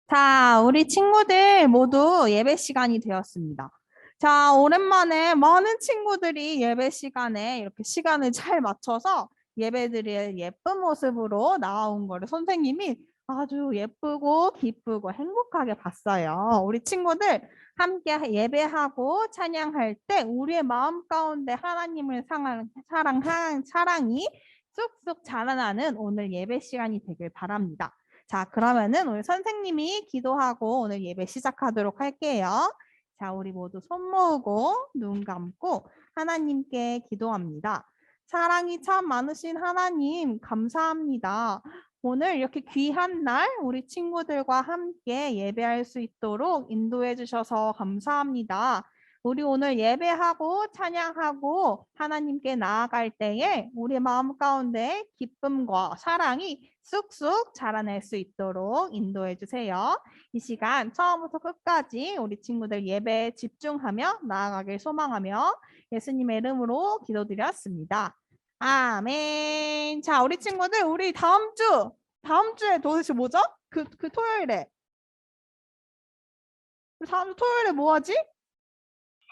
자, 우리 친구들 모두 예배 시간이 되었습니다. 자, 오랜만에 많은 친구들이 예배 시간에 이렇게 시간을 잘 맞춰서 예배드릴 예쁜 모습으로 나온 거를 선생님이 아주 예쁘고 기쁘고 행복하게 봤어요. 우리 친구들 함께 예배하고 찬양할 때 우리의 마음 가운데 하나님을 사랑이 쑥쑥 자라나는 오늘 예배 시간이 되길 바랍니다. 자, 그러면은 오늘 선생님이 기도하고 오늘 예배 시작하도록 할게요. 자, 우리 모두 손 모으고 눈 감고 하나님께 기도합니다. 사랑이 참 많으신 하나님, 감사합니다. 오늘 이렇게 귀한 날 우리 친구들과 함께 예배할 수 있도록 인도해 주셔서 감사합니다. 우리 오늘 예배하고 찬양하고 하나님께 나아갈 때에 우리 마음 가운데 기쁨과 사랑이 쑥쑥 자라날 수 있도록 인도해 주세요. 이 시간 처음부터 끝까지 우리 친구들 예배에 집중하며 나아가길 소망하며 예수님의 이름으로 기도드렸습니다. 아멘. 자, 우리 친구들 우리 다음 주에 도대체 뭐죠? 그 토요일에. 다음 주 토요일에 뭐 하지?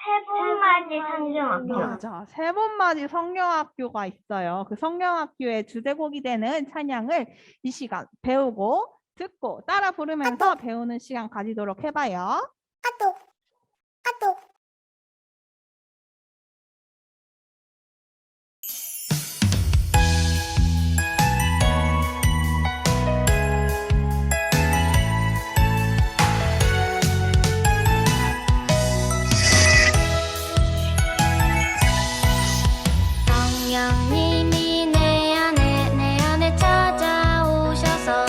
세분맞이 성경학교. 맞아. 세번맞이 성경학교가 있어요. 그 성경학교의 주제곡이 되는 찬양을 이 시간 배우고 듣고 따라 부르면서 배우는 시간 가지도록 해봐요. 성령님이 내 안에 찾아오셔서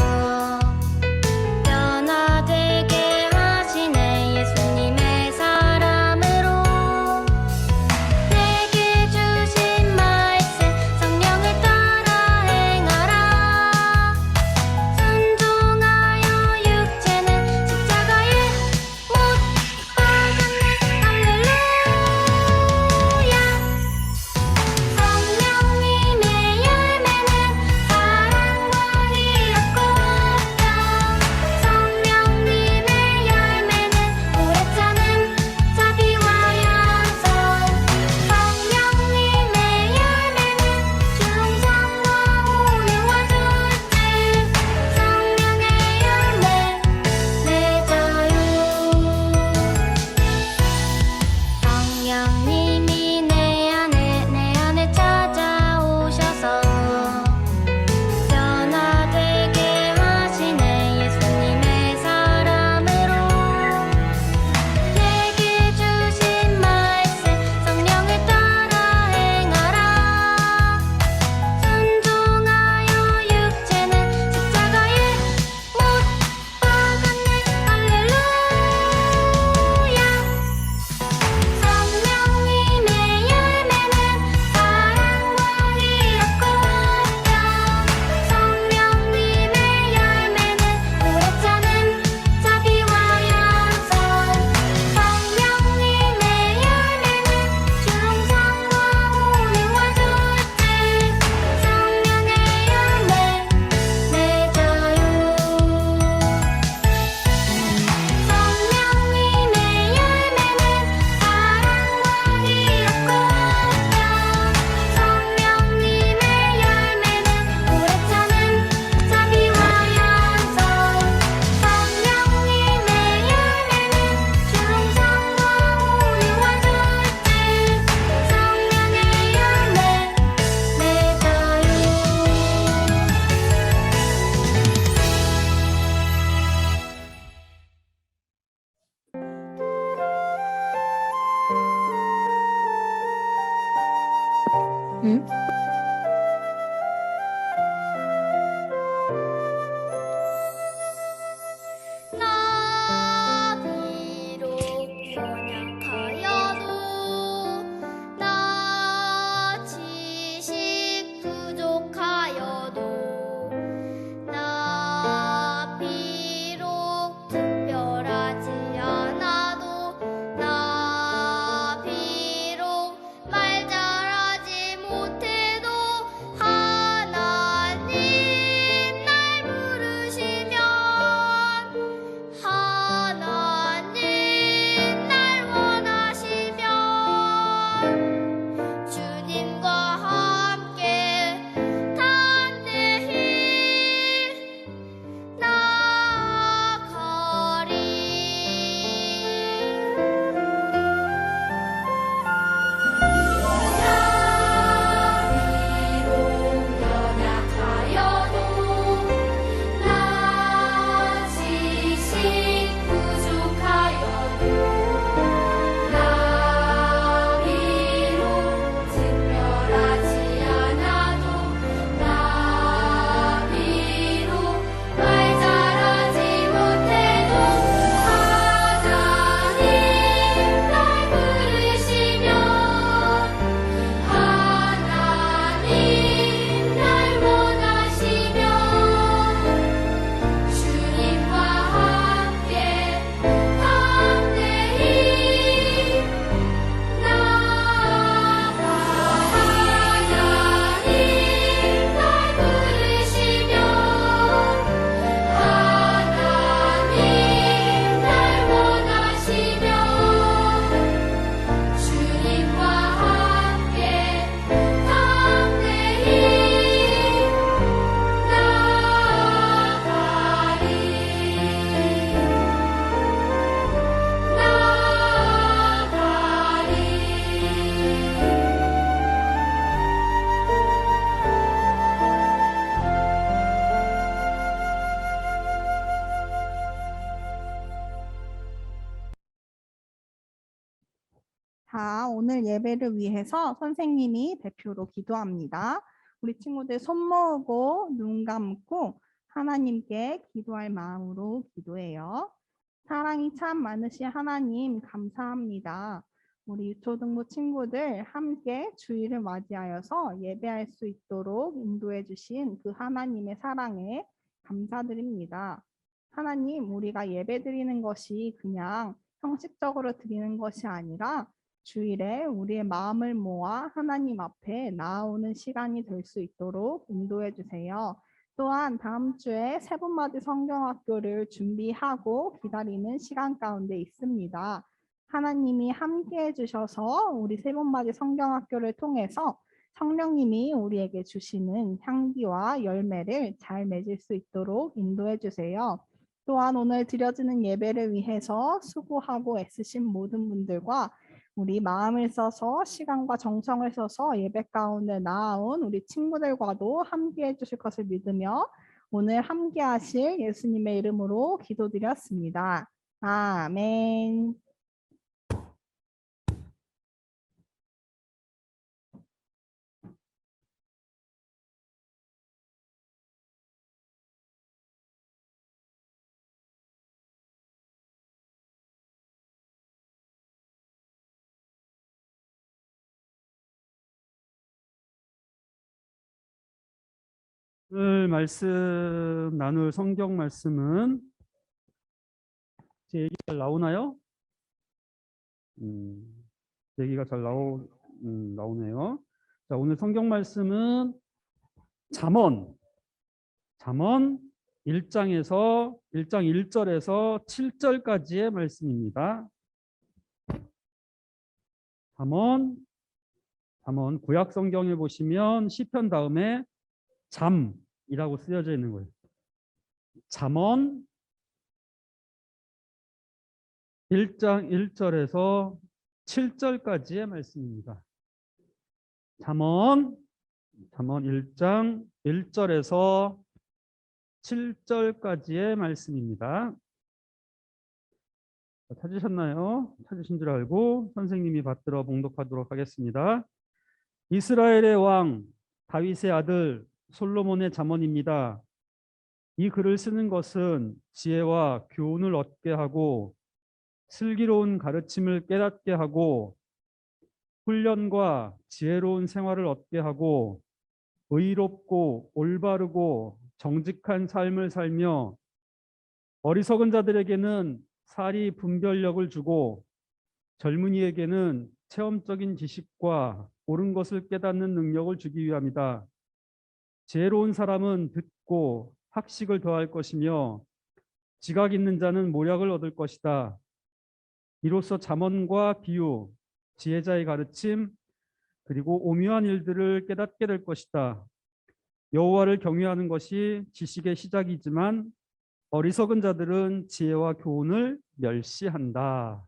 변화되게 하시네. 예수님의 사람으로 내게 주신 말씀 성령을 따라 행하라. 순종하여 육체는 십자가에 못 박았네. 할렐루야. 성령님의 열매는 사랑과 희락과 영. 성령님의 열매는 오래 참음, 자비와 양선. 성령님의 열매는 충성과 온유와 절제. 성령의 열매 내 자유. 성령님이 내 안에 찾아오셔서 변화되게 하시네. 예수님의 사람으로 내게 주신 말씀 성령을 따라 행하라. 순종하여 육체는 십자가에 못 박았네. 할렐루야. 성령님의 열매는 사랑과 희락과 영. 성령님의 열매는 오래 참음, 자비와 양선. 성령님의 열매는 충성과 온유와 절제. 성령의 열매 내 자유. 성령님의 열매는 사랑과 희락과 영. 성령님의 열매는 오래 참음, 자비와 양선. 성령님의 열매는 충성과 온유와 절제. 성령의 열매 내 자유. 응? 나 비록 연약하여도 나 지식 부족하여도 나 비록 특별하지 않아도 나 비록 말 잘하지 못해 자, 오늘 예배를 위해서 선생님이 대표로 기도합니다. 우리 친구들 손 모으고 눈 감고 하나님께 기도할 마음으로 기도해요. 사랑이 참 많으신 하나님 감사합니다. 우리 유초등부 친구들 함께 주일을 맞이하여서 예배할 수 있도록 인도해 주신 그 하나님의 사랑에 감사드립니다. 하나님, 우리가 예배 드리는 것이 그냥 형식적으로 드리는 것이 아니라 주일에 우리의 마음을 모아 하나님 앞에 나아오는 시간이 될 수 있도록 인도해 주세요. 또한 다음 주에 세분맞이 성경학교를 준비하고 기다리는 시간 가운데 있습니다. 하나님이 함께 해주셔서 우리 세분맞이 성경학교를 통해서 성령님이 우리에게 주시는 향기와 열매를 잘 맺을 수 있도록 인도해 주세요. 또한 오늘 드려지는 예배를 위해서 수고하고 애쓰신 모든 분들과 우리 마음을 써서 시간과 정성을 써서 예배 가운데 나아온 우리 친구들과도 함께 해주실 것을 믿으며 오늘 함께 하실 예수님의 이름으로 기도드렸습니다. 아멘. 오늘 말씀 나눌 성경 말씀은 제 얘기가 잘 나오나요? 제 얘기가 잘 나오네요. 자, 오늘 성경 말씀은 잠언 1장에서 1장 1절에서 7절까지의 말씀입니다. 잠언 구약 성경에 보시면 시편 다음에 잠이라고 쓰여져 있는 거예요. 잠언 1장 1절에서 7절까지의 말씀입니다. 잠언 1장 1절에서 7절까지의 말씀입니다. 찾으셨나요? 찾으신 줄 알고 선생님이 받들어 봉독하도록 하겠습니다. 이스라엘의 왕 다윗의 아들 솔로몬의 잠언입니다. 이 글을 쓰는 것은 지혜와 교훈을 얻게 하고 슬기로운 가르침을 깨닫게 하고 훈련과 지혜로운 생활을 얻게 하고 의롭고 올바르고 정직한 삶을 살며 어리석은 자들에게는 사리 분별력을 주고 젊은이에게는 체험적인 지식과 옳은 것을 깨닫는 능력을 주기 위함이다. 지혜로운 사람은 듣고 학식을 더할 것이며 지각 있는 자는 모략을 얻을 것이다. 이로써 잠언과 비유, 지혜자의 가르침, 그리고 오묘한 일들을 깨닫게 될 것이다. 여호와를 경외하는 것이 지식의 시작이지만 어리석은 자들은 지혜와 교훈을 멸시한다.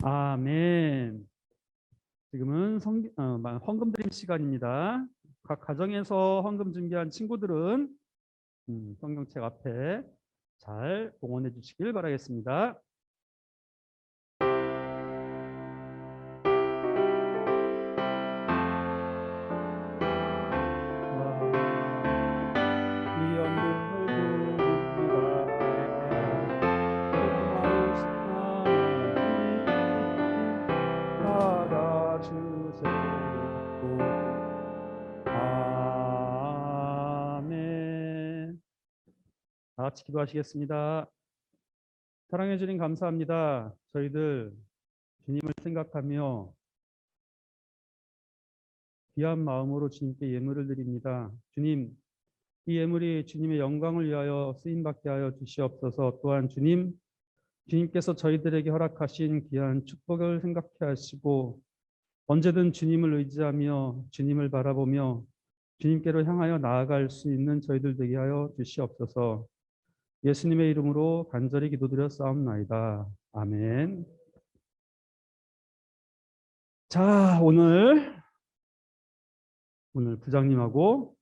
아멘. 지금은 헌금 드림 시간입니다. 각 가정에서 헌금 준비한 친구들은 성경책 앞에 잘 봉헌해 주시길 바라겠습니다. 다 같이 기도하시겠습니다. 사랑해 주님 감사합니다. 저희들 주님을 생각하며 귀한 마음으로 주님께 예물을 드립니다. 주님, 이 예물이 주님의 영광을 위하여 쓰임받게 하여 주시옵소서. 또한 주님께서 저희들에게 허락하신 귀한 축복을 생각해 하시고 언제든 주님을 의지하며 주님을 바라보며 주님께로 향하여 나아갈 수 있는 저희들 되게 하여 주시옵소서. 예수님의 이름으로 간절히 기도드렸사옵나이다. 아멘. 자, 오늘 부장님하고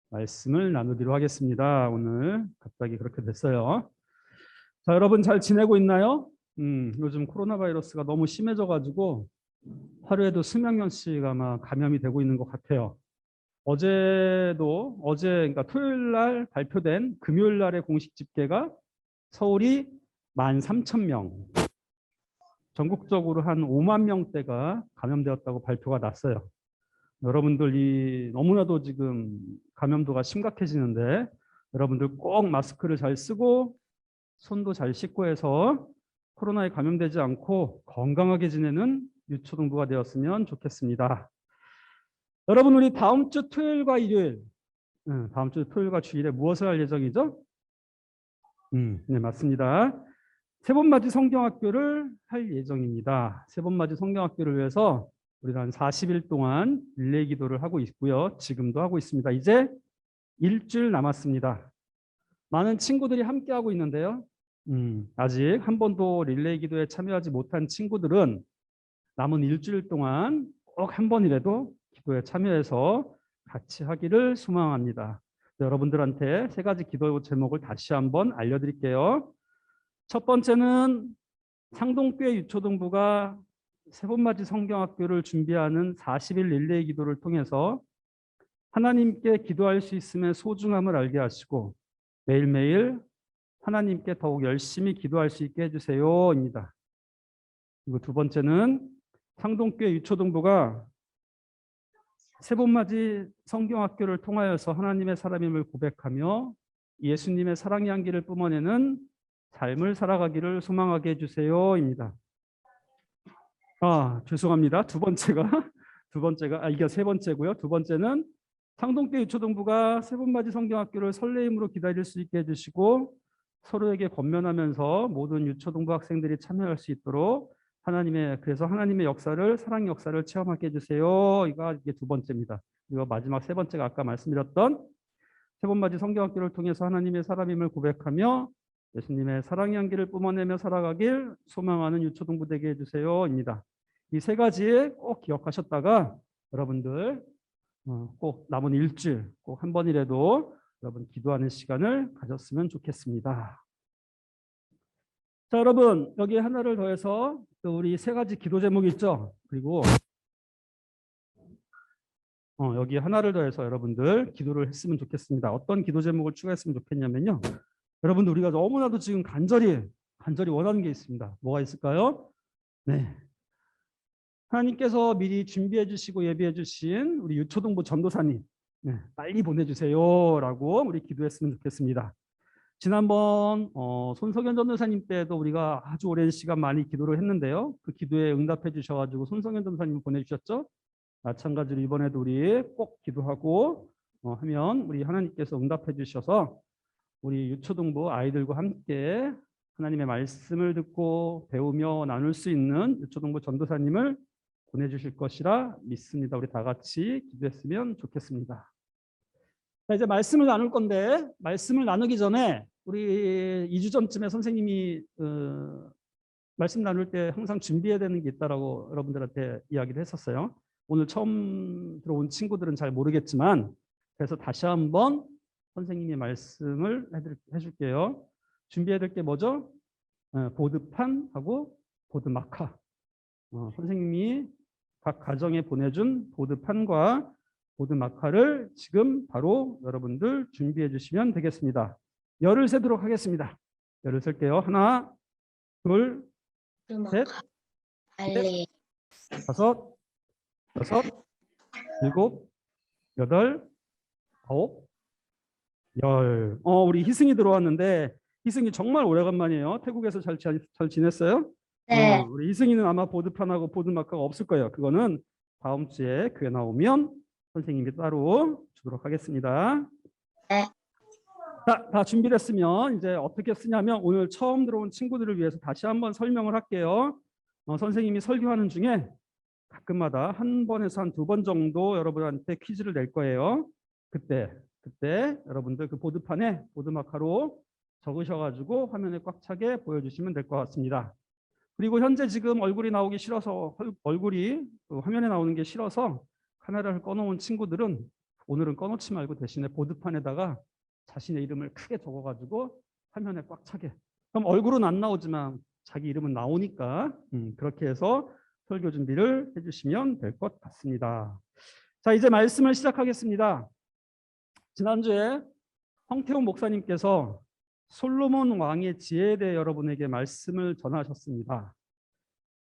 말씀을 나누기로 하겠습니다. 오늘 갑자기 그렇게 됐어요. 자, 여러분 잘 지내고 있나요? 요즘 코로나 바이러스가 너무 심해져가지고 하루에도 수백 명씩 아마 감염이 되고 있는 것 같아요. 어제 그러니까 토요일 날 발표된 금요일 날의 공식 집계가 서울이 13,000명, 전국적으로 한 5만 명대가 감염되었다고 발표가 났어요. 여러분들 너무나도 지금 감염도가 심각해지는데 여러분들 꼭 마스크를 잘 쓰고 손도 잘 씻고 해서 코로나에 감염되지 않고 건강하게 지내는 유초등부가 되었으면 좋겠습니다. 여러분 우리 다음 주 토요일과 일요일, 다음 주 토요일과 주일에 무엇을 할 예정이죠? 네, 맞습니다. 세번맞이 성경학교를 할 예정입니다. 세번맞이 성경학교를 위해서 우리가 한 40일 동안 릴레이 기도를 하고 있고요. 지금도 하고 있습니다. 이제 일주일 남았습니다. 많은 친구들이 함께하고 있는데요. 아직 한 번도 릴레이 기도에 참여하지 못한 친구들은 남은 일주일 동안 꼭 한 번이라도 기도에 참여해서 같이 하기를 소망합니다. 여러분들한테 세 가지 기도 제목을 다시 한번 알려드릴게요. 첫 번째는 상동교회 유초등부가 세번맞이 성경학교를 준비하는 40일 릴레이 기도를 통해서 하나님께 기도할 수 있음의 소중함을 알게 하시고 매일매일 하나님께 더욱 열심히 기도할 수 있게 해주세요입니다. 그리고 두 번째는 상동교회 유초등부가 세번맞이 성경학교를 통하여서 하나님의 사람임을 고백하며 예수님의 사랑의 향기를 뿜어내는 삶을 살아가기를 소망하게 해주세요입니다. 죄송합니다. 두 번째가 이게 세 번째고요. 두 번째는 상동교회 유초등부가 세번맞이 성경학교를 설레임으로 기다릴 수 있게 해주시고 서로에게 권면하면서 모든 유초등부 학생들이 참여할 수 있도록 그래서 하나님의 역사를, 사랑의 역사를 체험하게 해주세요. 이게 두 번째입니다. 그리고 마지막 세 번째가 아까 말씀드렸던 세번맞이 성경학교를 통해서 하나님의 사람임을 고백하며 예수님의 사랑의 향기를 뿜어내며 살아가길 소망하는 유초등부 되게 해주세요입니다. 이 세 가지 꼭 기억하셨다가 여러분들 꼭 남은 일주일 꼭 한 번이라도 여러분 기도하는 시간을 가졌으면 좋겠습니다. 자, 여러분 여기 하나를 더해서 또 우리 세 가지 기도 제목이 있죠. 그리고 여기 하나를 더해서 여러분들 기도를 했으면 좋겠습니다. 어떤 기도 제목을 추가했으면 좋겠냐면요. 여러분들 우리가 너무나도 지금 간절히 원하는 게 있습니다. 뭐가 있을까요? 네. 하나님께서 미리 준비해 주시고 예비해 주신 우리 유초등부 전도사님 빨리 보내주세요라고 우리 기도했으면 좋겠습니다. 지난번 손석현 전도사님 때도 우리가 아주 오랜 시간 많이 기도를 했는데요. 그 기도에 응답해 주셔가지고 손석현 전도사님 보내주셨죠. 마찬가지로 이번에도 우리 꼭 기도하고 하면 우리 하나님께서 응답해 주셔서 우리 유초등부 아이들과 함께 하나님의 말씀을 듣고 배우며 나눌 수 있는 유초등부 전도사님을 보내주실 것이라 믿습니다. 우리 다 같이 기도했으면 좋겠습니다. 자, 이제 말씀을 나눌 건데 말씀을 나누기 전에 우리 2주 전쯤에 선생님이 말씀 나눌 때 항상 준비해야 되는 게 있다라고 여러분들한테 이야기를 했었어요. 오늘 처음 들어온 친구들은 잘 모르겠지만 그래서 다시 한번 선생님이 말씀을 해줄게요. 준비해야 될 게 뭐죠? 보드판하고 보드마카. 선생님이 각 가정에 보내준 보드판과 보드마카를 지금 바로 여러분들 준비해 주시면 되겠습니다. 열을 세도록 하겠습니다. 열을 셀게요. 하나, 둘, 셋, 넷, 다섯, 여섯, 일곱, 여덟, 아홉, 열. 우리 희승이 들어왔는데 희승이 정말 오래간만이에요. 태국에서 잘 지냈어요? 네. 우리 희승이는 아마 보드판하고 보드마카가 없을 거예요. 그거는 다음 주에 교회 나오면 선생님이 따로 주도록 하겠습니다. 네. 자, 다 준비됐으면 이제 어떻게 쓰냐면 오늘 처음 들어온 친구들을 위해서 다시 한번 설명을 할게요. 선생님이 설교하는 중에 가끔마다 한 번에서 한 두 번 정도 여러분한테 퀴즈를 낼 거예요. 그때 여러분들 그 보드판에 보드마카로 적으셔가지고 화면에 꽉 차게 보여주시면 될 것 같습니다. 그리고 현재 지금 얼굴이 나오기 싫어서 얼굴이 화면에 나오는 게 싫어서 카메라를 꺼놓은 친구들은 오늘은 꺼놓지 말고 대신에 보드판에다가 자신의 이름을 크게 적어가지고 화면에 꽉 차게. 그럼 얼굴은 안 나오지만 자기 이름은 나오니까 그렇게 해서 설교 준비를 해주시면 될 것 같습니다. 자, 이제 말씀을 시작하겠습니다. 지난주에 황태훈 목사님께서 솔로몬 왕의 지혜에 대해 여러분에게 말씀을 전하셨습니다.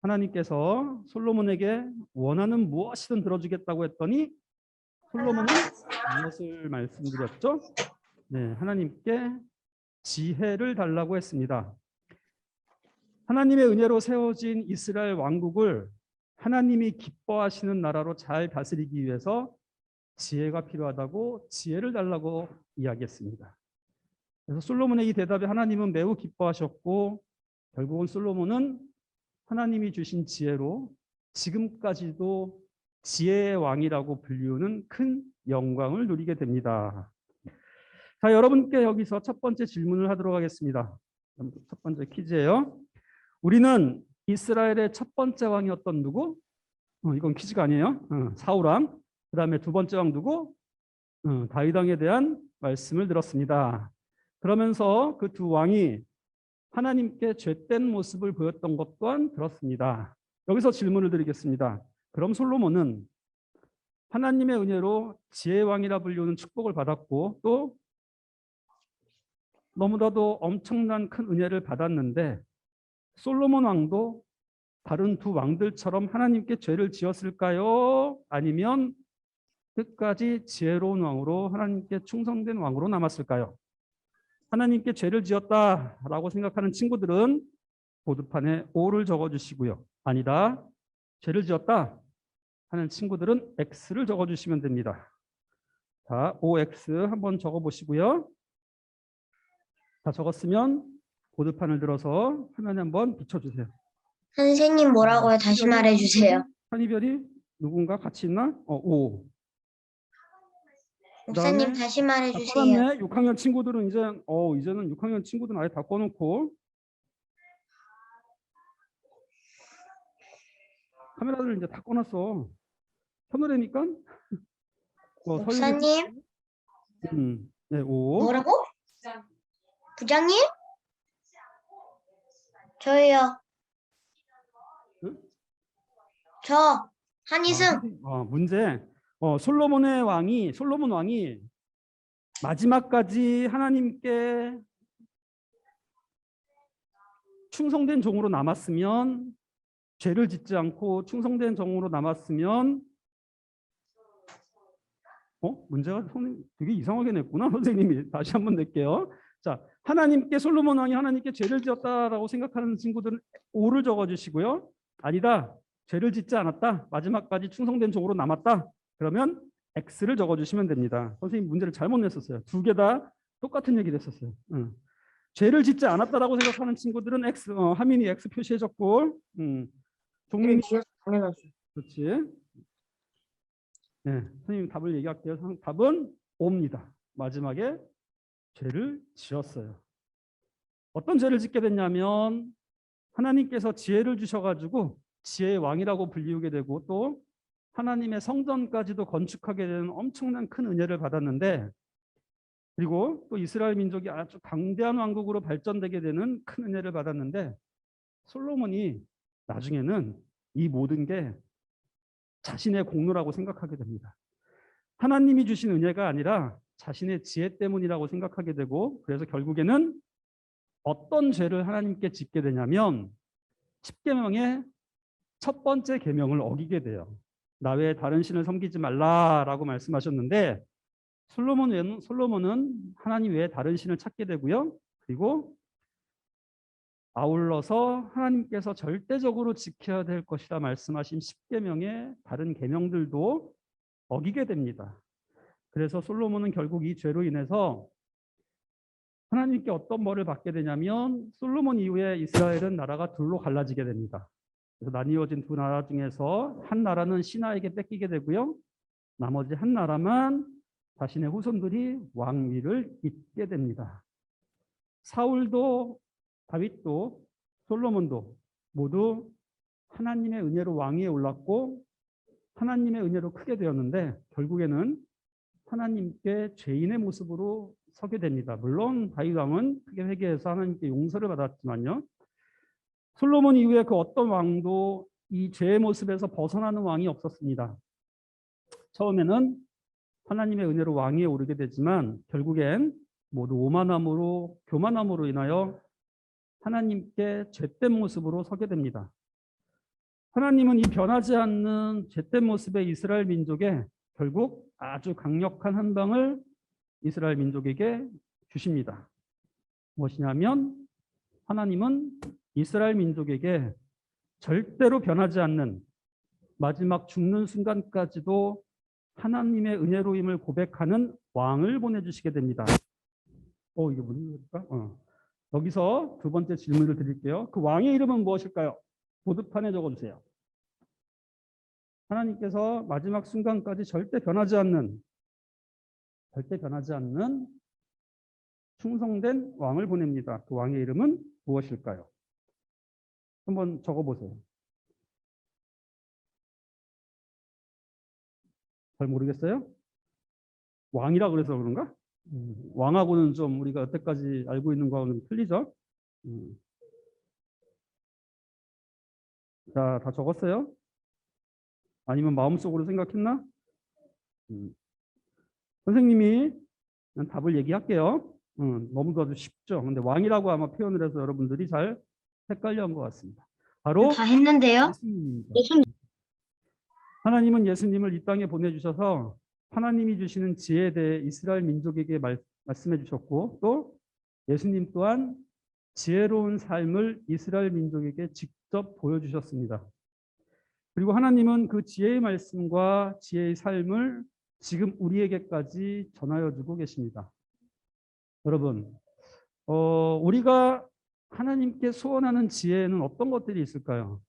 하나님께서 솔로몬에게 원하는 무엇이든 들어주겠다고 했더니 솔로몬은 무엇을 말씀드렸죠? 네, 하나님께 지혜를 달라고 했습니다. 하나님의 은혜로 세워진 이스라엘 왕국을 하나님이 기뻐하시는 나라로 잘 다스리기 위해서 지혜가 필요하다고 지혜를 달라고 이야기했습니다. 그래서 솔로몬의 이 대답에 하나님은 매우 기뻐하셨고 결국은 솔로몬은 하나님이 주신 지혜로 지금까지도 지혜의 왕이라고 불리우는 큰 영광을 누리게 됩니다. 자, 여러분께 여기서 첫 번째 질문을 하도록 하겠습니다. 첫 번째 퀴즈예요. 우리는 이스라엘의 첫 번째 왕이었던 누구? 이건 퀴즈가 아니에요. 사울 왕. 그 다음에 두 번째 왕 누구? 다윗 왕에 대한 말씀을 들었습니다. 그러면서 그 두 왕이 하나님께 죄된 모습을 보였던 것 또한 들었습니다. 여기서 질문을 드리겠습니다. 그럼 솔로몬은 하나님의 은혜로 지혜의 왕이라 불리우는 축복을 받았고 또 너무나도 엄청난 큰 은혜를 받았는데 솔로몬 왕도 다른 두 왕들처럼 하나님께 죄를 지었을까요? 아니면 끝까지 지혜로운 왕으로 하나님께 충성된 왕으로 남았을까요? 하나님께 죄를 지었다라고 생각하는 친구들은 보드판에 O를 적어주시고요. 아니다, 죄를 지었다 하는 친구들은 X를 적어주시면 됩니다. 자, OX 한번 적어보시고요. 다 적었으면 보드판을 들어서 화면에 한번 비춰주세요. 선생님 뭐라고요? 다시 말해주세요. 한이별이 누군가 같이 있나? O. 목사님 그다음에 다시 말해주세요. 꺼놨네. 6학년 친구들은 이제는 6학년 친구들은 아예 다 꺼놓고 카메라를 이제 다 꺼놨어. 켜놓으니까 목사님 네, O. 뭐라고? 부장님? 저예요. 응? 저 한이승. 문제. 솔로몬 왕이 마지막까지 하나님께 충성된 종으로 남았으면, 죄를 짓지 않고 충성된 종으로 남았으면, 문제가 되게 이상하게 냈구나. 선생님이 다시 한번 낼게요. 자, 솔로몬 왕이 하나님께 죄를 지었다라고 생각하는 친구들은 O를 적어주시고요. 아니다, 죄를 짓지 않았다, 마지막까지 충성된 종으로 남았다, 그러면 X를 적어주시면 됩니다. 선생님 문제를 잘못 냈었어요. 두 개 다 똑같은 얘기를 했었어요. 죄를 짓지 않았다라고 생각하는 친구들은 X, 하민이 X 표시해줬고, 종민이 그렇지. 네, 선생님 답을 얘기할게요. 답은 O입니다. 마지막에 죄를 지었어요. 어떤 죄를 짓게 됐냐면 하나님께서 지혜를 주셔가지고 지혜의 왕이라고 불리우게 되고 또 하나님의 성전까지도 건축하게 되는 엄청난 큰 은혜를 받았는데, 그리고 또 이스라엘 민족이 아주 강대한 왕국으로 발전되게 되는 큰 은혜를 받았는데, 솔로몬이 나중에는 이 모든 게 자신의 공로라고 생각하게 됩니다. 하나님이 주신 은혜가 아니라 자신의 지혜 때문이라고 생각하게 되고, 그래서 결국에는 어떤 죄를 하나님께 짓게 되냐면 10계명의 첫 번째 계명을 어기게 돼요. 나 외에 다른 신을 섬기지 말라라고 말씀하셨는데, 솔로몬은 하나님 외에 다른 신을 찾게 되고요. 그리고 아울러서 하나님께서 절대적으로 지켜야 될 것이라 말씀하신 10계명의 다른 계명들도 어기게 됩니다. 그래서 솔로몬은 결국 이 죄로 인해서 하나님께 어떤 벌을 받게 되냐면, 솔로몬 이후에 이스라엘은 나라가 둘로 갈라지게 됩니다. 그래서 나뉘어진 두 나라 중에서 한 나라는 신하에게 뺏기게 되고요. 나머지 한 나라만 자신의 후손들이 왕위를 잇게 됩니다. 사울도 다윗도 솔로몬도 모두 하나님의 은혜로 왕위에 올랐고 하나님의 은혜로 크게 되었는데, 결국에는 하나님께 죄인의 모습으로 서게 됩니다. 물론 다윗 왕은 크게 회개해서 하나님께 용서를 받았지만요. 솔로몬 이후에 그 어떤 왕도 이 죄의 모습에서 벗어나는 왕이 없었습니다. 처음에는 하나님의 은혜로 왕위에 오르게 되지만 결국엔 모두 오만함으로 교만함으로 인하여 하나님께 죄된 모습으로 서게 됩니다. 하나님은 이 변하지 않는 죄된 모습의 이스라엘 민족에 결국 아주 강력한 한 방을 이스라엘 민족에게 주십니다. 무엇이냐면 하나님은 이스라엘 민족에게 절대로 변하지 않는 마지막 죽는 순간까지도 하나님의 은혜로임을 고백하는 왕을 보내주시게 됩니다. 이게 무슨 소리일까? 여기서 두 번째 질문을 드릴게요. 그 왕의 이름은 무엇일까요? 보드판에 적어주세요. 하나님께서 마지막 순간까지 절대 변하지 않는 충성된 왕을 보냅니다. 그 왕의 이름은 무엇일까요? 한번 적어보세요. 잘 모르겠어요? 왕이라 그래서 그런가? 왕하고는 좀 우리가 여태까지 알고 있는 거하고는 틀리죠? 자, 다 적었어요? 아니면 마음속으로 생각했나? 선생님이 답을 얘기할게요. 너무 아주 쉽죠? 근데 왕이라고 아마 표현을 해서 여러분들이 잘 헷갈려 한 것 같습니다. 바로 다 했는데요. 예수님입니다. 예수님. 하나님은 예수님을 이 땅에 보내주셔서 하나님이 주시는 지혜에 대해 이스라엘 민족에게 말씀해 주셨고 또 예수님 또한 지혜로운 삶을 이스라엘 민족에게 직접 보여주셨습니다. 그리고 하나님은 그 지혜의 말씀과 지혜의 삶을 지금 우리에게까지 전하여 주고 계십니다. 여러분, 우리가 하나님께 소원하는 지혜에는 어떤 것들이 있을까요?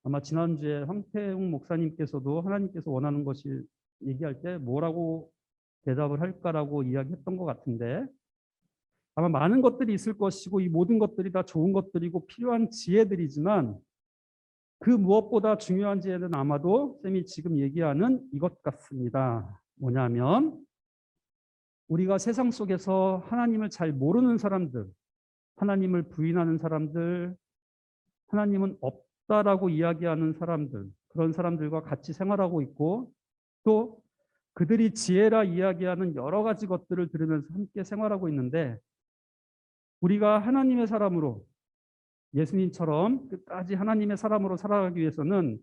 아마 지난주에 황태웅 목사님께서도 하나님께서 원하는 것이 얘기할 때 뭐라고 대답을 할까라고 이야기했던 것 같은데 아마 많은 것들이 있을 것이고 이 모든 것들이 다 좋은 것들이고 필요한 지혜들이지만 그 무엇보다 중요한 지혜는 아마도 쌤이 지금 얘기하는 이것 같습니다. 뭐냐면 우리가 세상 속에서 하나님을 잘 모르는 사람들, 하나님을 부인하는 사람들, 하나님은 없다라고 이야기하는 사람들, 그런 사람들과 같이 생활하고 있고 또 그들이 지혜라 이야기하는 여러 가지 것들을 들으면서 함께 생활하고 있는데 우리가 하나님의 사람으로 예수님처럼 끝까지 하나님의 사람으로 살아가기 위해서는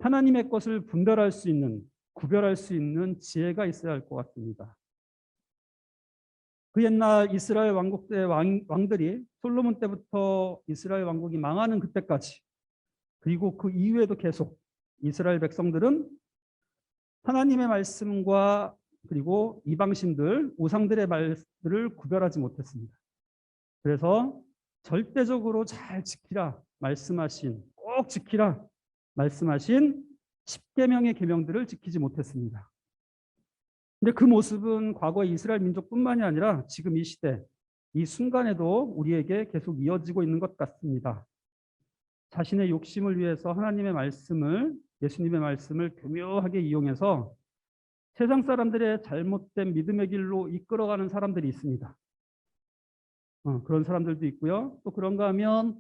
하나님의 것을 분별할 수 있는, 구별할 수 있는 지혜가 있어야 할 것 같습니다. 그 옛날 이스라엘 왕국 때 왕들이 솔로몬 때부터 이스라엘 왕국이 망하는 그때까지 그리고 그 이후에도 계속 이스라엘 백성들은 하나님의 말씀과 그리고 이방신들, 우상들의 말들을 구별하지 못했습니다. 그래서 절대적으로 잘 지키라 말씀하신, 꼭 지키라 말씀하신 10계명의 계명들을 지키지 못했습니다. 근데 그 모습은 과거의 이스라엘 민족뿐만이 아니라 지금 이 시대, 이 순간에도 우리에게 계속 이어지고 있는 것 같습니다. 자신의 욕심을 위해서 하나님의 말씀을, 예수님의 말씀을 교묘하게 이용해서 세상 사람들의 잘못된 믿음의 길로 이끌어가는 사람들이 있습니다. 그런 사람들도 있고요. 또 그런가 하면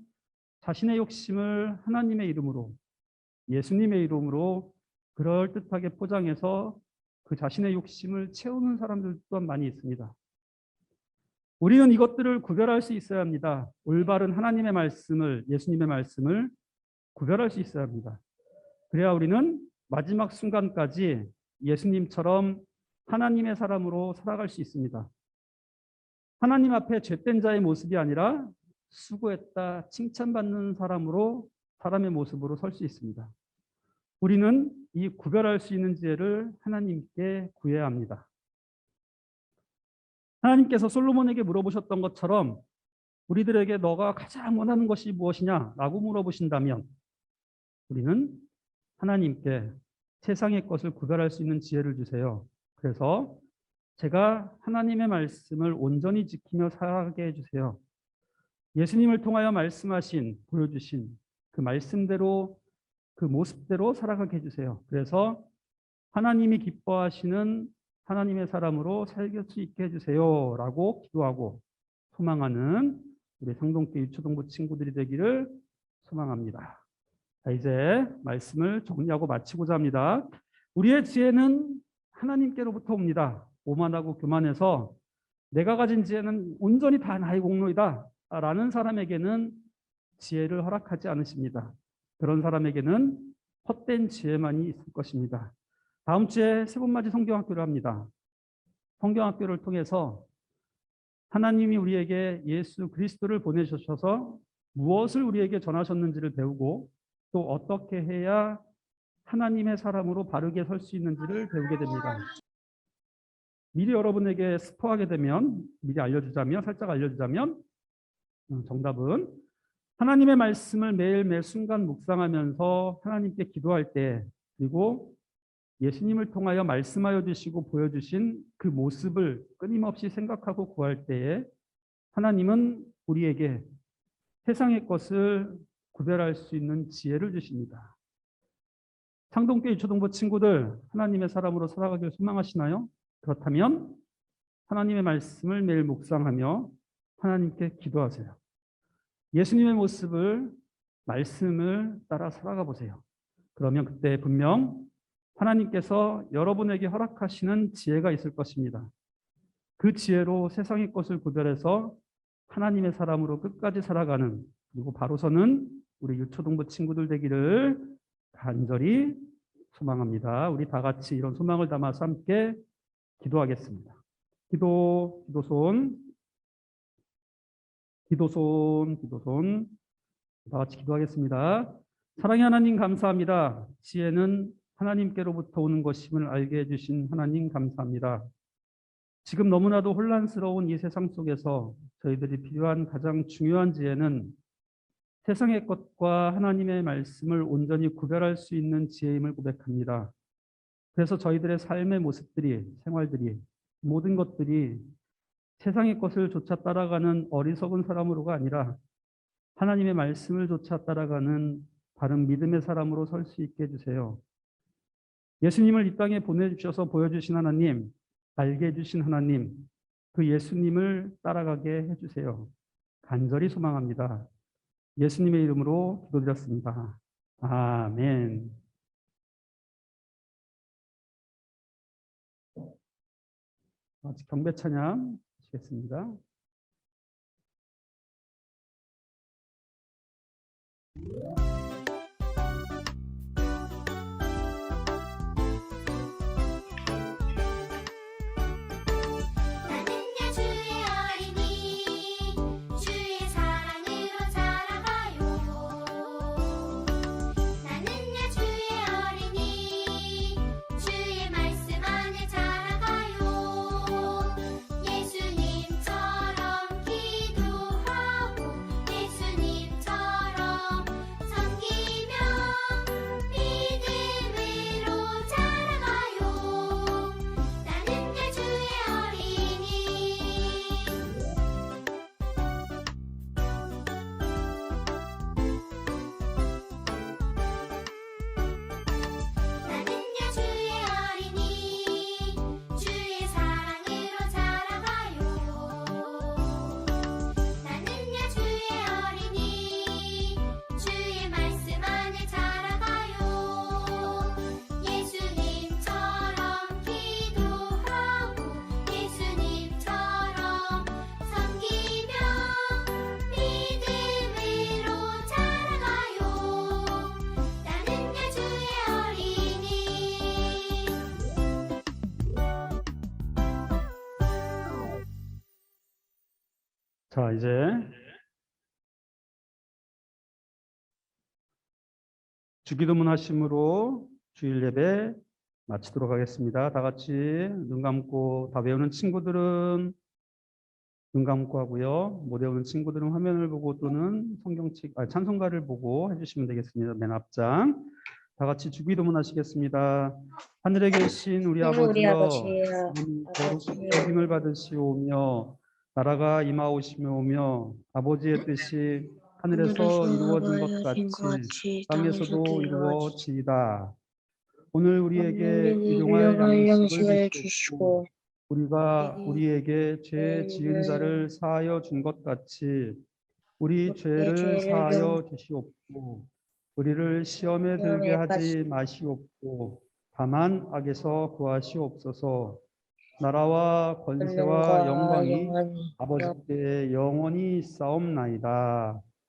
자신의 욕심을 하나님의 이름으로, 예수님의 이름으로 그럴듯하게 포장해서 그 자신의 욕심을 채우는 사람들 또한 많이 있습니다. 우리는 이것들을 구별할 수 있어야 합니다. 올바른 하나님의 말씀을, 예수님의 말씀을 구별할 수 있어야 합니다. 그래야 우리는 마지막 순간까지 예수님처럼 하나님의 사람으로 살아갈 수 있습니다. 하나님 앞에 죄된 자의 모습이 아니라 수고했다, 칭찬받는 사람의 모습으로 설 수 있습니다. 우리는 이 구별할 수 있는 지혜를 하나님께 구해야 합니다. 하나님께서 솔로몬에게 물어보셨던 것처럼 우리들에게 너가 가장 원하는 것이 무엇이냐라고 물어보신다면 우리는 하나님께 세상의 것을 구별할 수 있는 지혜를 주세요. 그래서 제가 하나님의 말씀을 온전히 지키며 살아가게 해주세요. 예수님을 통하여 말씀하신, 보여주신 그 말씀대로 그 모습대로 살아가게 해주세요. 그래서 하나님이 기뻐하시는 하나님의 사람으로 살게 수 있게 해주세요 라고 기도하고 소망하는 우리 상동교 유초동부 친구들이 되기를 소망합니다. 자, 이제 말씀을 정리하고 마치고자 합니다. 우리의 지혜는 하나님께로부터 옵니다. 오만하고 교만해서 내가 가진 지혜는 온전히 다 나의 공로이다 라는 사람에게는 지혜를 허락하지 않으십니다. 그런 사람에게는 헛된 지혜만이 있을 것입니다. 다음 주에 세번맞이 성경학교를 합니다. 성경학교를 통해서 하나님이 우리에게 예수 그리스도를 보내주셔서 무엇을 우리에게 전하셨는지를 배우고 또 어떻게 해야 하나님의 사람으로 바르게 설 수 있는지를 배우게 됩니다. 미리 여러분에게 스포하게 되면 살짝 알려주자면 정답은 하나님의 말씀을 매일 매 순간 묵상하면서 하나님께 기도할 때 그리고 예수님을 통하여 말씀하여 주시고 보여주신 그 모습을 끊임없이 생각하고 구할 때에 하나님은 우리에게 세상의 것을 구별할 수 있는 지혜를 주십니다. 창동교회 유초동부 친구들 하나님의 사람으로 살아가길 소망하시나요? 그렇다면 하나님의 말씀을 매일 묵상하며 하나님께 기도하세요. 예수님의 모습을 말씀을 따라 살아가 보세요. 그러면 그때 분명 하나님께서 여러분에게 허락하시는 지혜가 있을 것입니다. 그 지혜로 세상의 것을 구별해서 하나님의 사람으로 끝까지 살아가는 그리고 바로서는 우리 유초동부 친구들 되기를 간절히 소망합니다. 우리 다 같이 이런 소망을 담아서 함께 기도하겠습니다. 기도손. 다 같이 기도하겠습니다. 사랑의 하나님 감사합니다. 지혜는 하나님께로부터 오는 것임을 알게 해주신 하나님 감사합니다. 지금 너무나도 혼란스러운 이 세상 속에서 저희들이 필요한 가장 중요한 지혜는 세상의 것과 하나님의 말씀을 온전히 구별할 수 있는 지혜임을 고백합니다. 그래서 저희들의 삶의 모습들이, 생활들이, 모든 것들이 세상의 것을 조차 따라가는 어리석은 사람으로가 아니라 하나님의 말씀을 조차 따라가는 바른 믿음의 사람으로 설 수 있게 해주세요. 예수님을 이 땅에 보내주셔서 보여주신 하나님, 알게 해주신 하나님, 그 예수님을 따라가게 해주세요. 간절히 소망합니다. 예수님의 이름으로 기도드렸습니다. 아멘. 경배 찬양 하시겠습니다. 나는야 주의 어린이 주의 사랑으로 자라가요. 나는야 주의 어린이 주의 말씀 안에 자라가요. 예수님처럼 기도하고 예수님처럼 섬기며 믿음으로 자라가요. 나는야 주의 어린이. 나는야 주의 어린이 주의 사랑으로 자라가요. 나는야 주의 어린이 주의 말씀 안에 자라가요. 예수님처럼 기도하고 예수님처럼 섬기며 믿음으로 자라가요. 나는야 주의 어린이. 자, 이제 주기도문 하심으로 주일 예배 마치도록 하겠습니다. 다 같이 눈 감고 다 외우는 친구들은 눈 감고 하고요. 못 외우는 친구들은 화면을 보고 또는 찬송가를 보고 해주시면 되겠습니다. 맨 앞장. 다 같이 주기도문 하시겠습니다. 하늘에 계신 우리 아버지여, 거룩히 여김을 받으시오며 나라가 임하오시며 아버지의 뜻이 하늘에서 이루어진 것 같이 땅에서도 이루어지이다. 오늘 우리에게 일용할 양식을 주시고 우리가 우리에게 죄 지은 자를 사하여 준 것 같이 우리 죄를 사하여 주시옵고 우리를 시험에 들게 시험에 하지 마시옵고 다만 악에서 구하시옵소서. 나라와 권세와 영광이 아버지께 영원히 싸움나이다.